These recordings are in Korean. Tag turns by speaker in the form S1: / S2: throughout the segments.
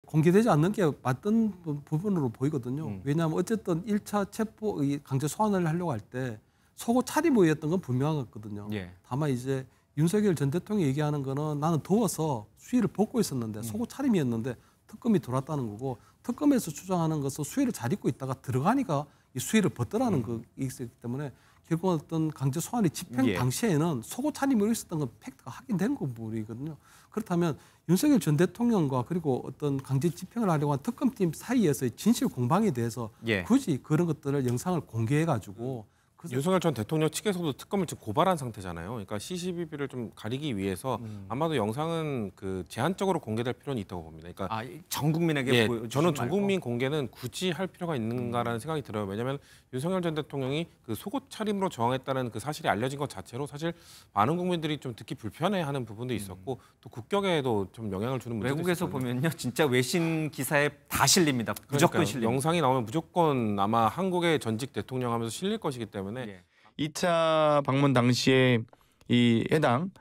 S1: 공개되지 않는 게 맞던 부분으로 보이거든요. 왜냐하면 어쨌든 1차 체포 강제 소환을 하려고 할 때 속옷 차림의였던 건 분명하거든요.
S2: 예.
S1: 다만 이제 윤석열 전 대통령이 얘기하는 거는 나는 더워서 수의를 벗고 있었는데 속옷 차림이었는데 특검이 들어왔다는 거고, 특검에서 주장하는 것은 수의를 잘 입고 있다가 들어가니까 이 수의를 벗더라는 거 있었기 때문에 결국 어떤 강제 소환이 집행
S2: 예.
S1: 당시에는 속옷 차림으로 있었던 건 팩트가 확인된 부분이거든요. 그렇다면 윤석열 전 대통령과 그리고 어떤 강제 집행을 하려고 한 특검팀 사이에서의 진실 공방에 대해서
S2: 예.
S1: 굳이 그런 것들을 영상을 공개해가지고
S3: 윤석열 전 대통령 측에서도 특검을 지금 고발한 상태잖아요. 그러니까 CCTV를 좀 가리기 위해서 아마도 영상은 그 제한적으로 공개될 필요는 있다고 봅니다. 그러니까
S2: 전 국민에게
S3: 예,
S2: 보여주지
S3: 저는 전
S2: 말고.
S3: 국민 공개는 굳이 할 필요가 있는가라는 생각이 들어요. 왜냐하면 윤석열 전 대통령이 그 속옷 차림으로 저항했다는 그 사실이 알려진 것 자체로 사실 많은 국민들이 좀 듣기 불편해하는 부분도 있었고 또 국격에도 좀 영향을 주는 문제도
S2: 외국에서
S3: 있었거든요.
S2: 보면요, 진짜 외신 기사에 다 실립니다. 무조건
S3: 그러니까요.
S2: 실립니다.
S3: 영상이 나오면 무조건 아마 한국의 전직 대통령 하면서 실릴 것이기 때문에
S2: 예.
S4: 2차 방문 당시에 이 해당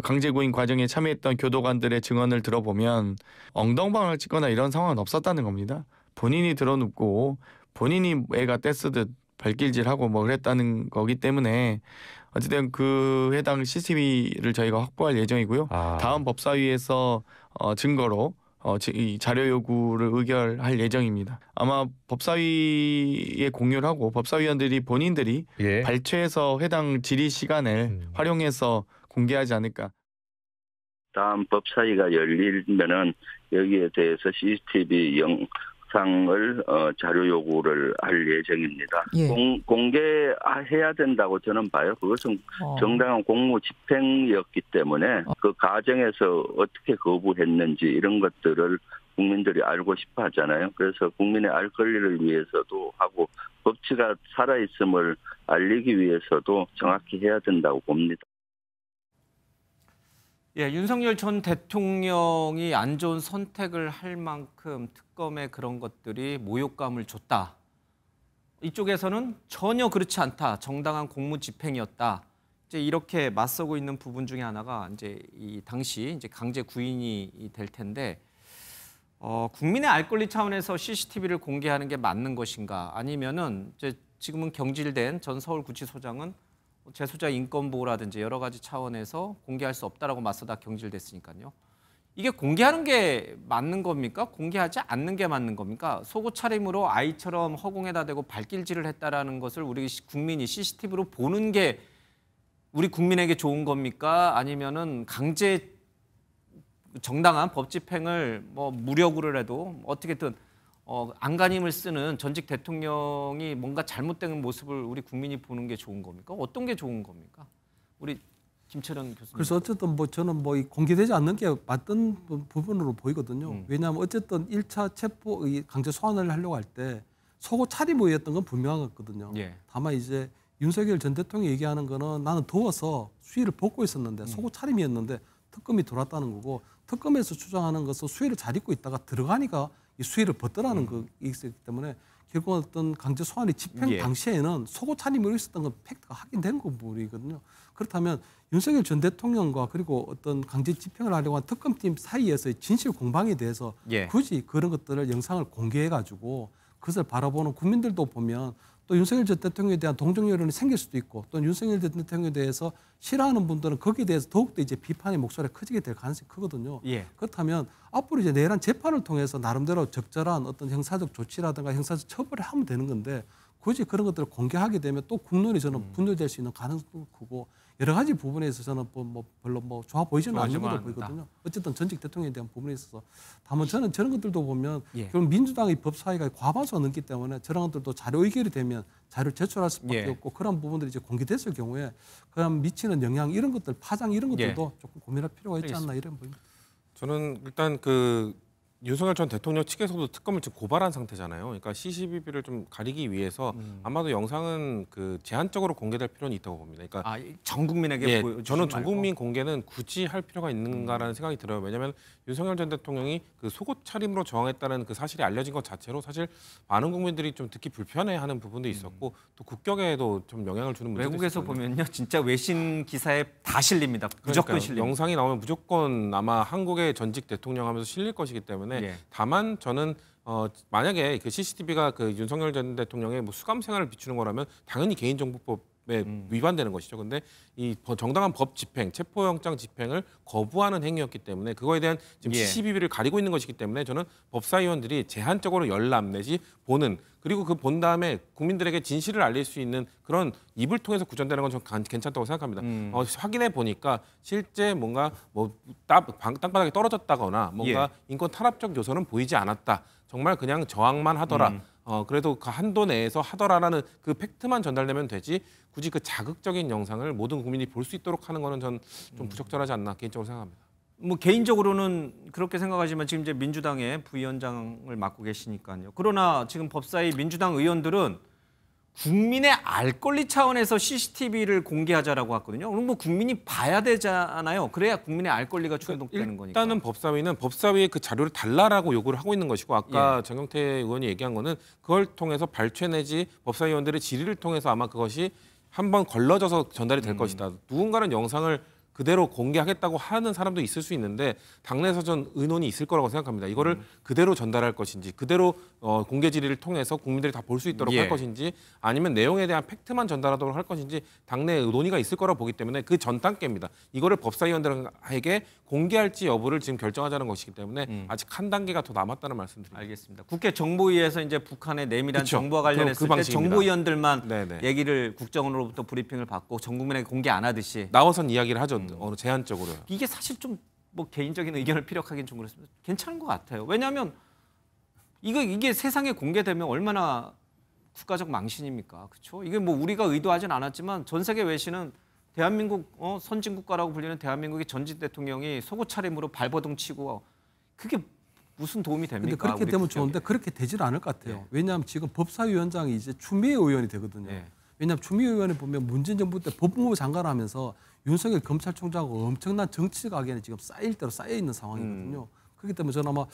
S4: 강제구인 과정에 참여했던 교도관들의 증언을 들어보면 엉덩방을 찍거나 이런 상황은 없었다는 겁니다. 본인이 드러눕고 본인이 애가 떼쓰듯 발길질하고 뭐 그랬다는 거기 때문에 어쨌든 그 해당 CCTV를 저희가 확보할 예정이고요. 다음 법사위에서 증거로 이 자료 요구를 의결할 예정입니다. 아마 법사위에 공유를 하고 법사위원들이 본인들이 발췌해서 해당 질의 시간을 활용해서 공개하지 않을까.
S5: 다음 법사위가 열리면은 여기에 대해서 CCTV 영상을 자료 요구를 할 예정입니다.
S6: 예.
S5: 공개해야 된다고 저는 봐요. 그것은 정당한 공무 집행이었기 때문에 그 과정에서 어떻게 거부했는지 이런 것들을 국민들이 알고 싶어 하잖아요. 그래서 국민의 알 권리를 위해서도 하고 법치가 살아있음을 알리기 위해서도 정확히 해야 된다고 봅니다.
S2: 예, 윤석열 전 대통령이 안 좋은 선택을 할 만큼 특검에 그런 것들이 모욕감을 줬다. 이쪽에서는 전혀 그렇지 않다. 정당한 공무 집행이었다. 이제 이렇게 맞서고 있는 부분 중에 하나가 이제 이 당시 이제 강제 구인이 될 텐데, 국민의 알 권리 차원에서 CCTV를 공개하는 게 맞는 것인가? 아니면은 이제 지금은 경질된 전 서울구치소장은 재소자 인권 보호라든지 여러 가지 차원에서 공개할 수 없다라고 맞서다 경질됐으니까요. 이게 공개하는 게 맞는 겁니까? 공개하지 않는 게 맞는 겁니까? 속옷 차림으로 아이처럼 허공에다 대고 발길질을 했다라는 것을 우리 국민이 CCTV로 보는 게 우리 국민에게 좋은 겁니까? 아니면은 강제 정당한 법 집행을 뭐 무력으로 해도 어떻게든 안간힘을 쓰는 전직 대통령이 뭔가 잘못된 모습을 우리 국민이 보는 게 좋은 겁니까? 어떤 게 좋은 겁니까? 우리 김철현 교수님.
S1: 그래서 어쨌든 저는 이 공개되지 않는 게 맞던 부분으로 보이거든요. 왜냐하면 어쨌든 1차 체포 강제 소환을 하려고 할 때 속옷 차림의였던 건 분명하거든요.
S2: 예.
S1: 다만 이제 윤석열 전 대통령이 얘기하는 거는 나는 더워서 수의를 벗고 있었는데 속옷 차림이었는데 특검이 들어왔다는 거고, 특검에서 주장하는 것은 수의를 잘 입고 있다가 들어가니까 이 수위를 벗더라는 거 있었기 때문에 결국 어떤 강제 소환이 집행 당시에는 속옷 차림으로 있었던 건 팩트가 확인된 부분이거든요. 그렇다면 윤석열 전 대통령과 그리고 어떤 강제 집행을 하려고 한 특검팀 사이에서의 진실 공방에 대해서 굳이 그런 것들을 영상을 공개해가지고 그것을 바라보는 국민들도 보면 또 윤석열 전 대통령에 대한 동정 여론이 생길 수도 있고, 또 윤석열 전 대통령에 대해서 싫어하는 분들은 거기에 대해서 더욱더 이제 비판의 목소리가 커지게 될 가능성이 크거든요. 그렇다면 앞으로 이제 내란 재판을 통해서 나름대로 적절한 어떤 형사적 조치라든가 형사적 처벌을 하면 되는 건데, 굳이 그런 것들을 공개하게 되면 또 국론이 저는 분열될 수 있는 가능성도 크고 여러 가지 부분에 있어서는 별로 좋아 보이지는 않는 걸로 보이거든요. 어쨌든 전직 대통령에 대한 부분에 있어서. 다만 저는 저런 것들도 보면 결국 민주당의 법사위가 과반수가 넘기 때문에 저런 것들도 자료 의결이 되면 자료를 제출할 수밖에 없고, 그런 부분들이 이제 공개됐을 경우에 그럼 미치는 영향 이런 것들, 파장 이런 것들도 조금 고민할 필요가 있지 않나 이런 보입니다.
S3: 저는 일단 윤석열 전 대통령 측에서도 특검을 지금 고발한 상태잖아요. 그러니까 CCTV를 좀 가리기 위해서 아마도 영상은 그 제한적으로 공개될 필요는 있다고 봅니다. 그러니까
S2: 전 국민에게 보여주지
S3: 저는 전
S2: 말고.
S3: 국민 공개는 굳이 할 필요가 있는가라는 생각이 들어요. 왜냐하면 윤석열 전 대통령이 그 속옷 차림으로 저항했다는 그 사실이 알려진 것 자체로 사실 많은 국민들이 좀 듣기 불편해하는 부분도 있었고 또 국격에도 좀 영향을 주는 문제도
S2: 외국에서
S3: 있었거든요.
S2: 보면요, 진짜 외신 기사에 다 실립니다. 무조건 실립니다.
S3: 영상이 나오면 무조건 아마 한국의 전직 대통령 하면서 실릴 것이기 때문에 때문에
S2: 예.
S3: 다만 저는 만약에 그 CCTV가 그 윤석열 전 대통령의 뭐 수감 생활을 비추는 거라면 당연히 개인정보법에 위반되는 것이죠. 근데 이 정당한 법 집행, 체포영장 집행을 거부하는 행위였기 때문에 그거에 대한 지금
S2: 예.
S3: CCTV를 가리고 있는 것이기 때문에 저는 법사위원들이 제한적으로 열람 내지 보는 그리고 그 본 다음에 국민들에게 진실을 알릴 수 있는 그런 입을 통해서 구전되는 건 저는 괜찮다고 생각합니다. 확인해 보니까 실제 뭔가 뭐 땅바닥에 떨어졌다거나 뭔가
S2: 예.
S3: 인권 탄압적 요소는 보이지 않았다. 정말 그냥 저항만 하더라. 그래도 그 한도 내에서 하더라라는 그 팩트만 전달되면 되지 굳이 그 자극적인 영상을 모든 국민이 볼 수 있도록 하는 거는 전 좀 부적절하지 않나 개인적으로 생각합니다.
S2: 뭐 개인적으로는 그렇게 생각하지만 지금 이제 민주당의 부위원장을 맡고 계시니까요. 그러나 지금 법사위 민주당 의원들은 국민의 알 권리 차원에서 CCTV를 공개하자라고 했거든요. 그럼 뭐 국민이 봐야 되잖아요. 그래야 국민의 알 권리가 충족되는 거니까.
S3: 일단은 법사위에 그 자료를 달라라고 요구를 하고 있는 것이고 아까
S2: 예.
S3: 정경태 의원이 얘기한 거는 그걸 통해서 발췌 내지 법사위원들의 질의를 통해서 아마 그것이 한번 걸러져서 전달이 될 것이다. 누군가는 영상을 그대로 공개하겠다고 하는 사람도 있을 수 있는데 당내에서 전 의논이 있을 거라고 생각합니다. 이거를 그대로 전달할 것인지 그대로 공개 질의를 통해서 국민들이 다 볼 수 있도록
S2: 예.
S3: 할 것인지 아니면 내용에 대한 팩트만 전달하도록 할 것인지 당내에 논의가 있을 거라고 보기 때문에 그 전 단계입니다. 이거를 법사위원들에게 공개할지 여부를 지금 결정하자는 것이기 때문에 아직 한 단계가 더 남았다는 말씀드립니다.
S2: 알겠습니다. 국회 정보위에서 이제 북한의 내밀한
S3: 그쵸.
S2: 정보와 관련했을
S3: 그
S2: 때
S3: 방식입니다.
S2: 정보위원들만
S3: 네네.
S2: 얘기를 국정원으로부터 브리핑을 받고 전 국민에게 공개 안 하듯이
S3: 나와선 이야기를 하죠. 어느 제한적으로요.
S2: 이게 사실 좀 뭐 개인적인 의견을 피력하기는 좀 그렇습니다. 괜찮은 것 같아요. 왜냐하면 이게 세상에 공개되면 얼마나 국가적 망신입니까? 그렇죠? 이게 뭐 우리가 의도하진 않았지만 전 세계 외신은 대한민국 선진국가라고 불리는 대한민국의 전직 대통령이 속옷 차림으로 발버둥 치고 그게 무슨 도움이 됩니까?
S1: 근데 그렇게
S2: 우리
S1: 되면
S2: 국격에.
S1: 좋은데 그렇게 되질 않을 것 같아요.
S2: 예.
S1: 왜냐하면 지금 법사위원장이 이제 추미애 의원이 되거든요.
S2: 예.
S1: 왜냐하면 추미애 의원이 보면 문재인 정부 때 법무부 장관을 하면서 윤석열 검찰총장하고 엄청난 정치 각에는 지금 쌓일 대로 쌓여 있는 상황이거든요. 그렇기 때문에 저는 아마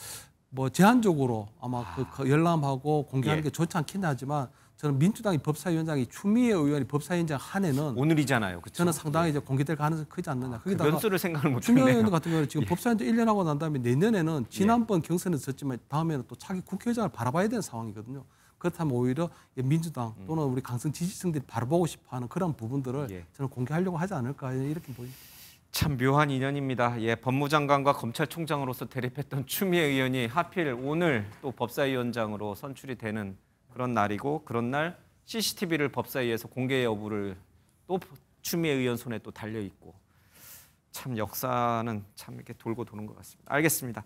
S1: 뭐 제한적으로 아마 그 열람하고 공개하는
S2: 예.
S1: 게 좋지 않겠냐 하지만 저는 민주당이 법사위원장이 추미애 의원이 법사위원장 한 해는
S2: 오늘이잖아요. 그렇죠?
S1: 저는 상당히 이제 공개될 가능성이 크지 않느냐. 거기다가
S2: 변수를 생각을 못
S1: 추미애
S2: 했네요.
S1: 의원 같은 경우는 지금 법사위원장 1년 하고 난 다음에 내년에는 지난번 경선에서 졌지만 다음에는 또 차기 국회의장을 바라봐야 되는 상황이거든요. 그렇다면 오히려 민주당 또는 우리 강성 지지층들이 바라보고 싶어하는 그런 부분들을
S2: 예.
S1: 저는 공개하려고 하지 않을까 이렇게 보입니다.
S2: 참 묘한 인연입니다. 예, 법무장관과 검찰총장으로서 대립했던 추미애 의원이 하필 오늘 또 법사위원장으로 선출이 되는 그런 날이고 그런 날 CCTV를 법사위에서 공개 여부를 또 추미애 의원 손에 또 달려 있고 참 역사는 참 이렇게 돌고 도는 것 같습니다. 알겠습니다.